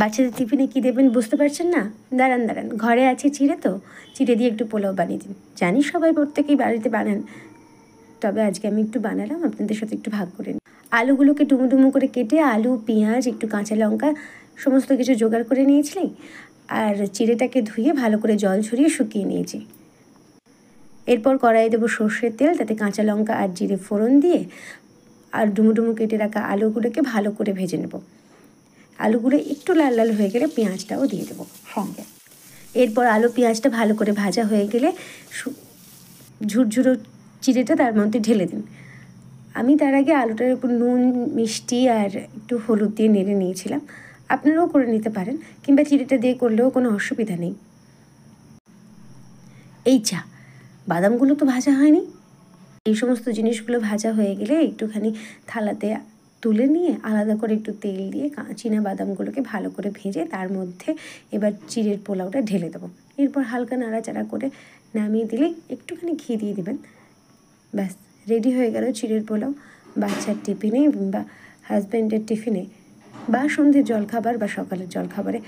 বাচ্চাদের টিফিনে কী দেবেন বুঝতে পারছেন না? দাঁড়ান দাঁড়ান, ঘরে আছে চিড়ে, তো চিড়ে দিয়ে একটু পোলাও বানিয়ে দিন। জানি সবাই প্রত্যেকেই বাড়িতে বানান, তবে আজকে আমি একটু বানালাম, আপনাদের সাথে একটু ভাগ করে নিই। আলুগুলোকে ডুমো ডুমো করে কেটে আলু, পেঁয়াজ, একটু কাঁচা লঙ্কা সমস্ত কিছু জোগাড় করে নিয়েছিলাম। আর চিড়েটাকে ধুয়ে ভালো করে জল ঝরিয়ে শুকিয়ে নিয়েছি। এরপর কড়াইয়ে দেবো সর্ষের তেল, তাতে কাঁচা লঙ্কা আর জিরে ফোড়ন দিয়ে আর ডুমো ডুমো কেটে রাখা আলুগুলোকে ভালো করে ভেজে নেব। আলুগুলো একটু লাল লাল হয়ে গেলে পেঁয়াজটাও দিয়ে দেবো সঙ্গে। এরপর আলু পেঁয়াজটা ভালো করে ভাজা হয়ে গেলে ঝুরঝুরো চিড়েটা তার মধ্যে ঢেলে দিন। আমি তার আগে আলুটার উপর নুন, মিষ্টি আর একটু হলুদ দিয়ে নেড়ে নিয়েছিলাম। আপনারাও করে নিতে পারেন, কিংবা চিড়েটা দিয়ে করলেও কোনো অসুবিধা নেই। এই যা, বাদামগুলো তো ভাজা হয়নি। এই সমস্ত জিনিসগুলো ভাজা হয়ে গেলে একটুখানি থালাতে তুলে নিয়ে আলাদা করে একটু তেল দিয়ে চীনা বাদামগুলোকে ভালো করে ভেজে তার মধ্যে এবার চিড়ের পোলাওটা ঢেলে দেবো। এরপর হালকা নাড়াচাড়া করে নামিয়ে দিলে একটুখানি ঘি দিয়ে দেবেন। ব্যাস, রেডি হয়ে গেল চিড়ের পোলাও। বাচ্চার টিফিনে বা হাজব্যান্ডের টিফিনে বা সন্ধ্যের জলখাবার বা সকালের জলখাবারে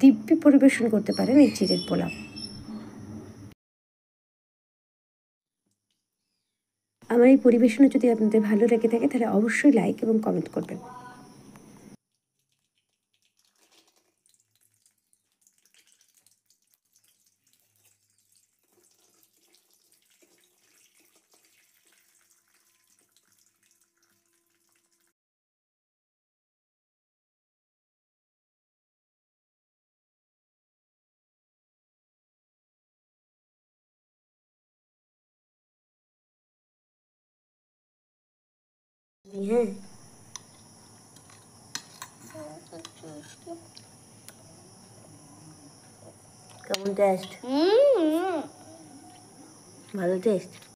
দিব্যি পরিবেশন করতে পারেন এই চিড়ের পোলাও। আমার এই পরিবেশনা যদি আপনাদের ভালো লেগে থাকে তাহলে অবশ্যই লাইক এবং কমেন্ট করবেন। হ্যাঁ, কেমন টেস্ট? ভালো টেস্ট।